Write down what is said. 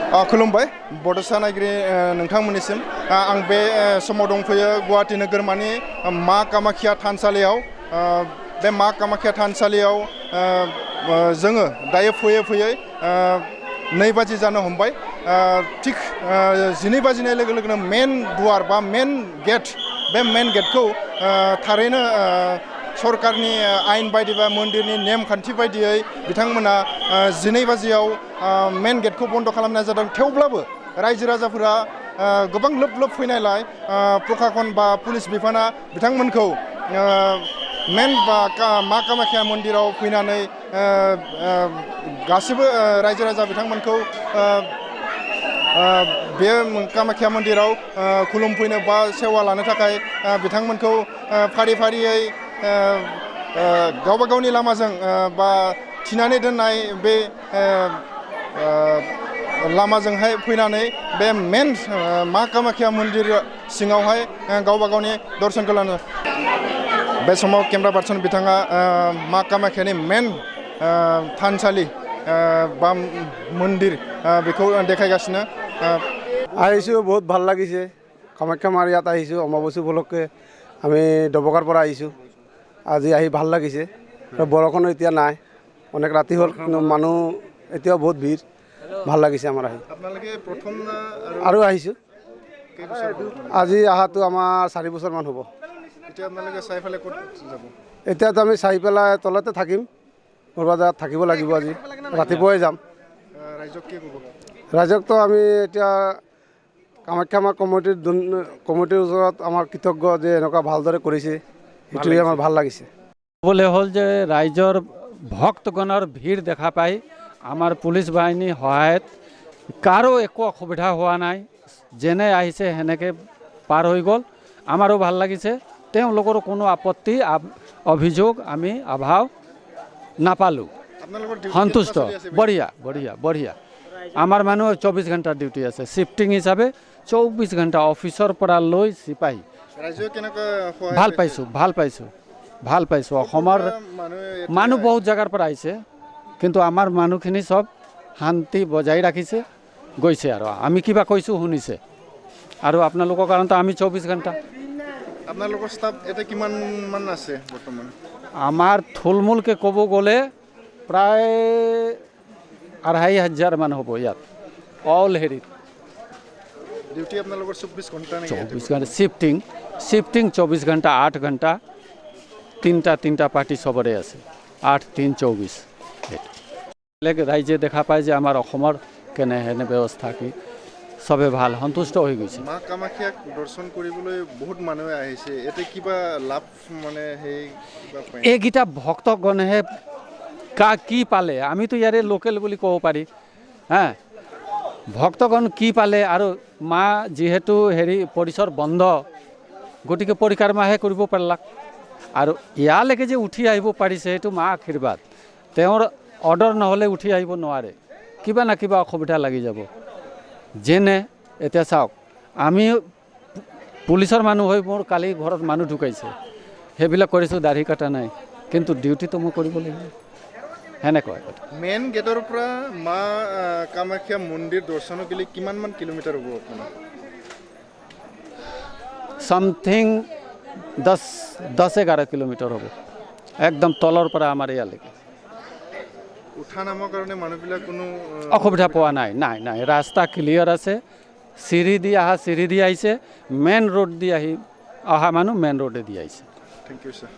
खुलुमबाय बड'सा नायगिरि नोंथांमोननिसिम आं बे समाव दंफैयो गुवाहाटी नोगोरमानि मा कामाख्या थानसालियाव बे मा कामाख्या थानसालियाव जोङो दायो फैयै 2 बाजि जानो हमबाय थिग 12 बाजिनाय लोगो लोगोनो मेन दुवार बा मेन गेट बे मेन गेटखौ थारैनो सरकारनि आयेन बायदि बा मन्दिरनि नेमखान्थि बायदियै बिथांमोना 12 बाजियाव मेन गेटखौ बन्द खालामनाय जादों थेवब्लाबो रायजो राजाफोरा गोबां लोब फैनायलाय प्रशासन बा पुलिस बिफाना बिथांमोनखौ मेन बा मा कामाख्या मन्दिराव फैनानै गासिबो रायजो राजा बिथांमोनखौ बे कामाख्या मन्दिराव खुलुमफैनो बा सेवा लानो थाखाय बिथांमोनखौ फारियै गावबा गावनि लामाजों बा थिनानै दोननाय बे लामाजोंहाय फैनानै बे मेन मा कामाख्या मन्दिर सिङावहाय गावबा गावनि दर्शनखौ लानो बे समाव केमेरा पार्सन बिथाङा मा कामाख्यानि मेन थानसालि बा मन्दिर बेखौ देखायगासिनो আহিছোঁ বহুত ভাল লাগিছে কামাখ্যা মাৰ ইয়াত আহিছোঁ অমাৱস্যা উপলক্ষে আমি ডবকাৰ পৰা আহিছোঁ আজি আহি ভাল লাগিছে বৰষুণ এতিয়া নাই অনেক ৰাতি হ'ল মানুহ এতিয়াও বহুত ভিৰ ভাল লাগিছে আমাৰ আহি আপোনালোকে প্ৰথম আৰু আহিছোঁ আজি আহাটো আমাৰ 4 বছৰমান হ'ব এতিয়া আপোনালোকে চাই পেলাই ক'ত যাব এতিয়াতো আমি চাই পেলাই তলতে থাকিম কৰবাত জাগাত থাকিব লাগিব আজি ৰাতিপুৱাই যাম ৰাইজক কি ক'ব ৰাইজকতো আমি এতিয়া কামাখ্যা মাৰ কমিটিৰ ওচৰত আমাৰ কৃতজ্ঞ যে এনেকুৱা ভালদৰে কৰিছে এইটোৱে আমাৰ ভাল লাগিছে বলে হল যে ৰাইজৰ ভক্তগণৰ ভিৰ দেখা পাই আমাৰ পুলিচ বাহিনী সহায়ত কাৰো একো অসুবিধা হোৱা নাই যেনে আহিছে সেনেকৈ পাৰ হৈ গ'ল আমাৰো ভাল লাগিছে তেওঁলোকৰো কোনো আপত্তি অভিযোগ আমি অভাৱ নাপালোঁ সন্তুষ্ট বঢ়িয়া আমাৰ মানুহ 24 ঘণ্টা ডিউটি আছে শিফটিং হিচাপে 24 ঘণ্টা অফিচৰ পৰা লৈ চিপাহী ভাল পাইছোঁ অসমৰ মানুহ বহুত জেগাৰ পৰা আহিছে কিন্তু আমাৰ মানুহখিনি সব শান্তি বজাই ৰাখিছে গৈছে আৰু আমি কিবা কৈছোঁ শুনিছে আৰু আপোনালোকৰ কাৰণেতো আমি 24 ঘণ্টা আপোনালোকৰ ষ্টাফ এটা কিমান মান আছে বৰ্তমান আমাৰ থুলমূলকৈ ক'ব গ'লে প্ৰায় 2500 মান হ'ব ইয়াত অল হেৰিত ডিউটি আপোনালোকৰ 24 ঘণ্টা নেকি 24 ঘণ্টা শিফটিং 24 ঘণ্টা 8 ঘণ্টা তিনটা পাৰ্টি সবৰে আছে 8-3-24 ৰাইজে দেখা পায় যে আমাৰ অসমৰ কেনেহেনে ব্যৱস্থা কি সবে ভাল সন্তুষ্ট হৈ গৈছে মা কামাখ্যাক দৰ্শন কৰিবলৈ বহুত মানুহে আহিছে এতে কিবা লাভ মানে সেই কিবা পায় এইকেইটা ভক্তগণহে কি পালে আমিতো ইয়াৰে লোকেল বুলি ক'ব পাৰি হা ভক্তগণ কি পালে আৰু মা যিহেতু হেৰি পৰিসৰ বন্ধ গতিকে পৰিক্ৰমাহে কৰিব পাৰিলাক আৰু ইয়ালৈকে যে উঠি আহিব পাৰিছে সেইটো মা আশীৰ্বাদ তেওঁৰ অৰ্ডাৰ নহ'লে উঠি আহিব নোৱাৰে কিবা না কিবা অসুবিধা লাগি যাব যেনে এতিয়া চাওক আমি পুলিচৰ মানুহ হৈ মোৰ কালি ঘৰত মানুহ ঢুকাইছে সেইবিলাক কৰিছোঁ দাঢ়ি কটা নাই কিন্তু ডিউটিটো মই কৰিব লাগিব সেনেকুৱা মেইন গেটৰ পৰা মা কামাখ্যা মন্দিৰ দৰ্শন কৰিলে কিমানমান কিলোমিটাৰ হ'ব আপোনাৰ সামথিং 10-11 কিলোমিটাৰ হ'ব একদম তলৰ পৰা আমাৰ ইয়ালৈকে উঠা নামৰ কাৰণে মানুহবিলাক কোনো অসুবিধা পোৱা নাই ৰাস্তা ক্লিয়াৰ আছে চিৰি দি আহিছে মেইন ৰোড দি অহা মানুহ মেইন ৰোডে দি আহিছে থ্যাংক ইউ স্যাৰ